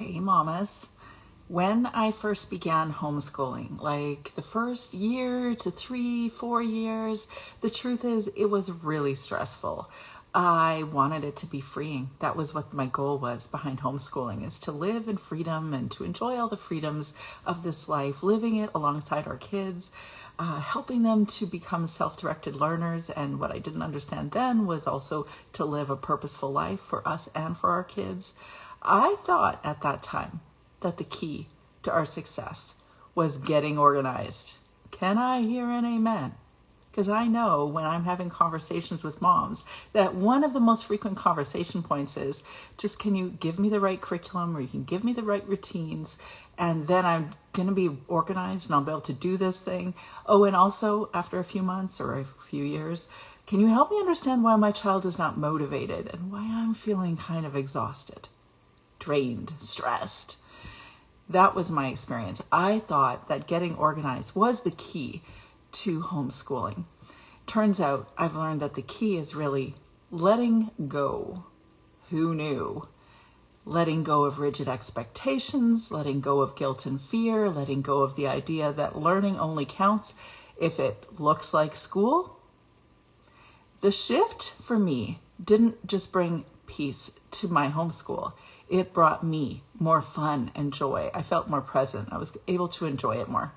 Hey mamas. When I first began homeschooling, like the first year to 3-4 years, the truth is it was really stressful. I wanted it to be freeing. That was what my goal was behind homeschooling, is to live in freedom and to enjoy all the freedoms of this life, living it alongside our kids, helping them to become self-directed learners. And what I didn't understand then was also to live a purposeful life for us and for our kids. I thought at that time that the key to our success was getting organized. Can I hear an amen? Because I know when I'm having conversations with moms that one of the most frequent conversation points is just, can you give me the right curriculum, or you can give me the right routines, and then I'm going to be organized and I'll be able to do this thing. Oh, and also after a few months or a few years, can you help me understand why my child is not motivated and why I'm feeling kind of exhausted, drained, stressed? That was my experience. I thought that getting organized was the key to homeschooling. Turns out I've learned that the key is really letting go. Who knew? Letting go of rigid expectations, letting go of guilt and fear, letting go of the idea that learning only counts if it looks like school. The shift for me didn't just bring peace to my homeschool. It brought me more fun and joy. I felt more present. I was able to enjoy it more.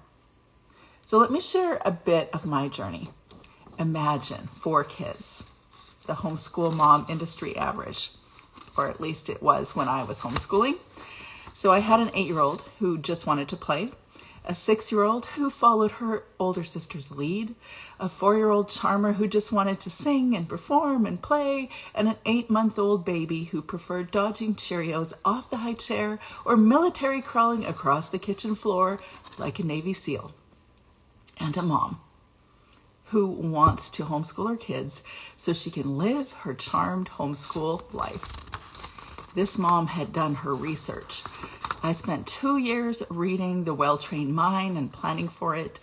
So let me share a bit of my journey. Imagine 4 kids, the homeschool mom industry average, or at least it was when I was homeschooling. So I had an 8-year-old who just wanted to play, a 6-year-old who followed her older sister's lead, a 4-year-old charmer who just wanted to sing and perform and play, and an 8-month-old baby who preferred dodging Cheerios off the high chair or military crawling across the kitchen floor like a Navy SEAL. And a mom who wants to homeschool her kids so she can live her charmed homeschool life. This mom had done her research. I spent 2 years reading The Well-Trained Mind and planning for it,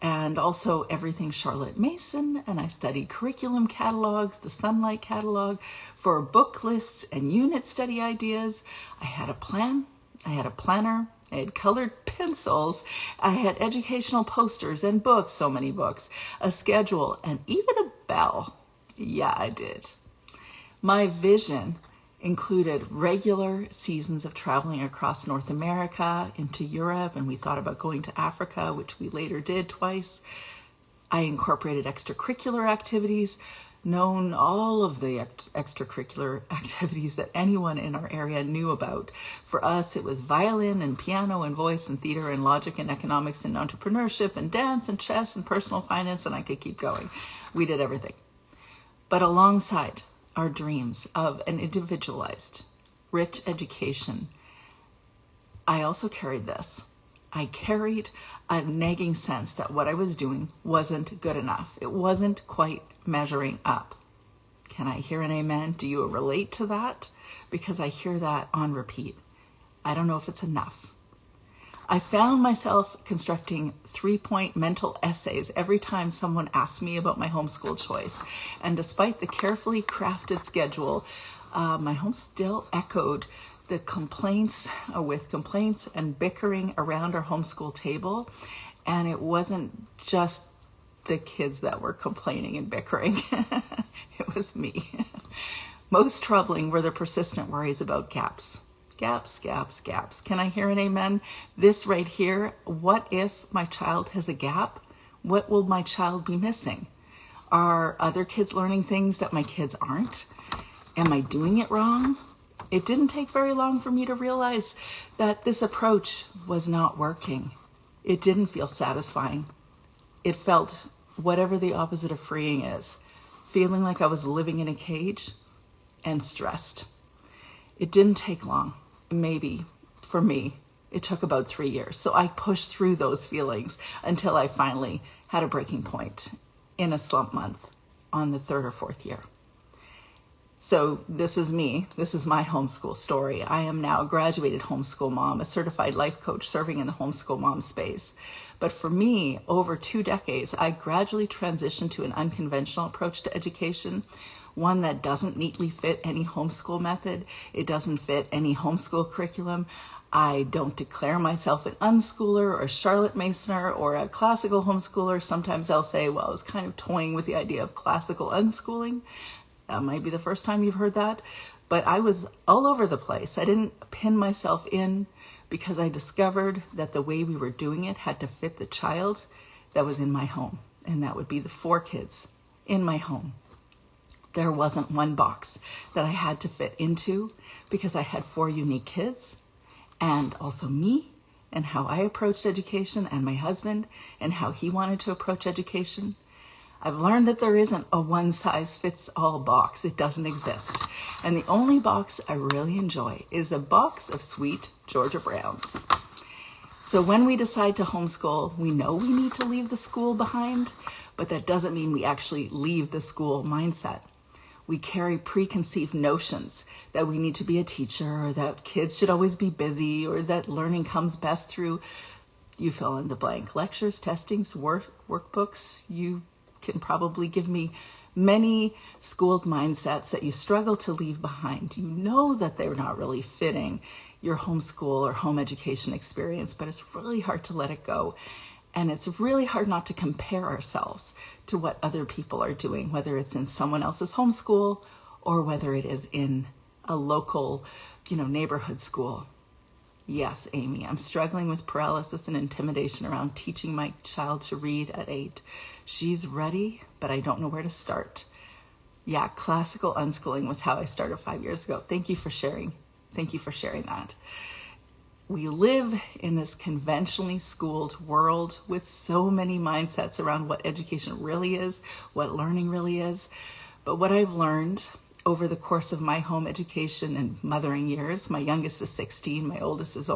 and also everything Charlotte Mason, and I studied curriculum catalogs, the Sunlight catalog, for book lists and unit study ideas. I had a plan, I had a planner, I had colored pencils, I had educational posters and books, so many books, a schedule, and even a bell. Yeah, I did. My vision included regular seasons of traveling across North America into Europe, and we thought about going to Africa, which we later did twice. I incorporated extracurricular activities, known all of the extracurricular activities that anyone in our area knew about. For us, it was violin and piano and voice and theater and logic and economics and entrepreneurship and dance and chess and personal finance, and I could keep going. We did everything. But alongside our dreams of an individualized, rich education, I also carried this. I carried a nagging sense that what I was doing wasn't good enough. It wasn't quite measuring up. Can I hear an amen? Do you relate to that? Because I hear that on repeat. I don't know if it's enough. I found myself constructing 3-point mental essays every time someone asked me about my homeschool choice. And despite the carefully crafted schedule, my home still echoed the complaints and bickering around our homeschool table. And it wasn't just the kids that were complaining and bickering. It was me. Most troubling were the persistent worries about gaps. Gaps. Can I hear an amen? This right here, what if my child has a gap? What will my child be missing? Are other kids learning things that my kids aren't? Am I doing it wrong? It didn't take very long for me to realize that this approach was not working. It didn't feel satisfying. It felt whatever the opposite of freeing is, feeling like I was living in a cage and stressed. It didn't take long. Maybe for me, it took about 3 years. So I pushed through those feelings until I finally had a breaking point in a slump month on the 3rd or 4th year. So this is me. This is my homeschool story. I am now a graduated homeschool mom, a certified life coach serving in the homeschool mom space. But for me, over 2 decades, I gradually transitioned to an unconventional approach to education, one that doesn't neatly fit any homeschool method. It doesn't fit any homeschool curriculum. I don't declare myself an unschooler or a Charlotte Masoner or a classical homeschooler. Sometimes I'll say, well, I was kind of toying with the idea of classical unschooling. That might be the first time you've heard that. But I was all over the place. I didn't pin myself in because I discovered that the way we were doing it had to fit the child that was in my home. And that would be the 4 kids in my home. There wasn't one box that I had to fit into because I had 4 unique kids, and also me and how I approached education, and my husband and how he wanted to approach education. I've learned that there isn't a one-size-fits-all box. It doesn't exist. And the only box I really enjoy is a box of sweet Georgia Browns. So when we decide to homeschool, we know we need to leave the school behind, but that doesn't mean we actually leave the school mindset. We carry preconceived notions that we need to be a teacher, or that kids should always be busy, or that learning comes best through, you fill in the blank, lectures, testings, workbooks. You can probably give me many schooled mindsets that you struggle to leave behind. You know that they're not really fitting your homeschool or home education experience, but it's really hard to let it go. And it's really hard not to compare ourselves to what other people are doing, whether it's in someone else's homeschool or whether it is in a local, neighborhood school. Yes, Amy, I'm struggling with paralysis and intimidation around teaching my child to read at 8. She's ready, but I don't know where to start. Yeah, classical unschooling was how I started 5 years ago. Thank you for sharing. Thank you for sharing that. We live in this conventionally schooled world with so many mindsets around what education really is, what learning really is. But what I've learned over the course of my home education and mothering years, my youngest is 16, my oldest is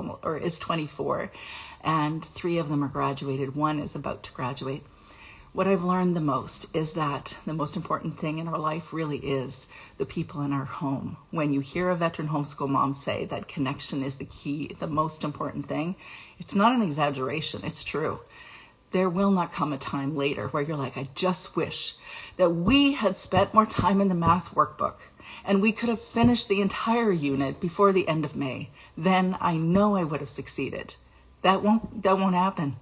24, and 3 of them are graduated. 1 is about to graduate. What I've learned the most is that the most important thing in our life really is the people in our home. When you hear a veteran homeschool mom say that connection is the key, the most important thing, it's not an exaggeration, it's true. There will not come a time later where you're like, I just wish that we had spent more time in the math workbook and we could have finished the entire unit before the end of May. Then I know I would have succeeded. That won't happen.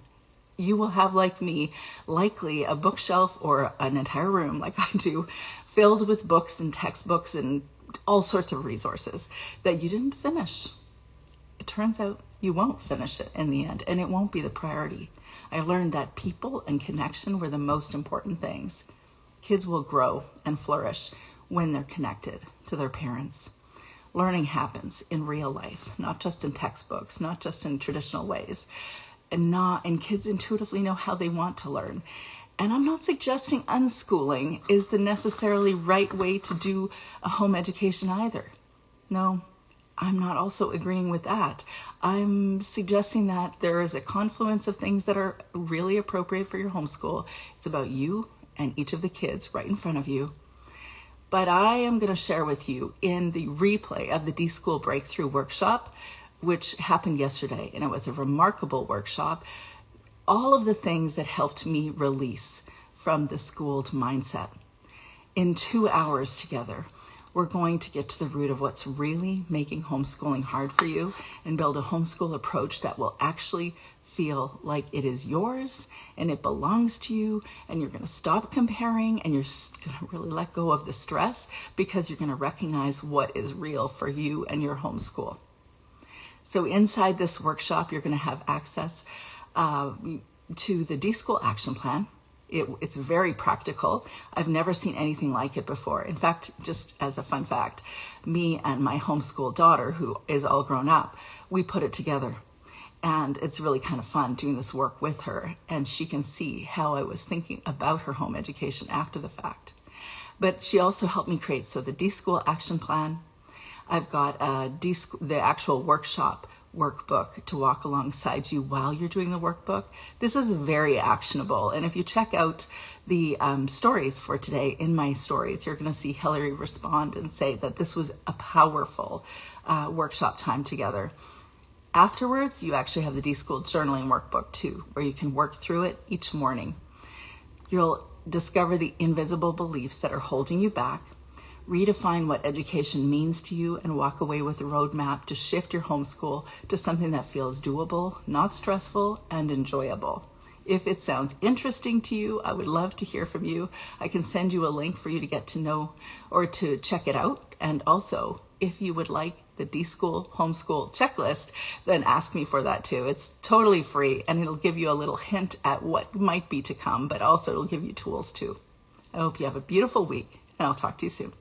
You will have, like me, likely a bookshelf or an entire room, like I do, filled with books and textbooks and all sorts of resources that you didn't finish. It turns out you won't finish it in the end, and it won't be the priority. I learned that people and connection were the most important things. Kids will grow and flourish when they're connected to their parents. Learning happens in real life, not just in textbooks, not just in traditional ways. And kids intuitively know how they want to learn. And I'm not suggesting unschooling is the necessarily right way to do a home education either. No, I'm not also agreeing with that. I'm suggesting that there is a confluence of things that are really appropriate for your homeschool. It's about you and each of the kids right in front of you. But I am going to share with you in the replay of the Deschool Breakthrough Workshop, which happened yesterday, and it was a remarkable workshop, all of the things that helped me release from the schooled mindset. In 2 hours together, we're going to get to the root of what's really making homeschooling hard for you and build a homeschool approach that will actually feel like it is yours and it belongs to you, and you're going to stop comparing and you're going to really let go of the stress because you're going to recognize what is real for you and your homeschool. So inside this workshop, you're going to have access to the Deschool Action Plan. It's very practical. I've never seen anything like it before. In fact, just as a fun fact, me and my homeschool daughter, who is all grown up, we put it together. And it's really kind of fun doing this work with her. And she can see how I was thinking about her home education after the fact. But she also helped me create the Deschool Action Plan. I've got the actual workshop workbook to walk alongside you while you're doing the workbook. This is very actionable. And if you check out the stories for today, in my stories, you're going to see Hillary respond and say that this was a powerful workshop time together. Afterwards, you actually have the Deschool journaling workbook too, where you can work through it each morning. You'll discover the invisible beliefs that are holding you back, redefine what education means to you, and walk away with a roadmap to shift your homeschool to something that feels doable, not stressful, and enjoyable. If it sounds interesting to you, I would love to hear from you. I can send you a link for you to get to know or to check it out. And also, if you would like the Deschool Homeschool Checklist, then ask me for that too. It's totally free, and it'll give you a little hint at what might be to come, but also it'll give you tools too. I hope you have a beautiful week, and I'll talk to you soon.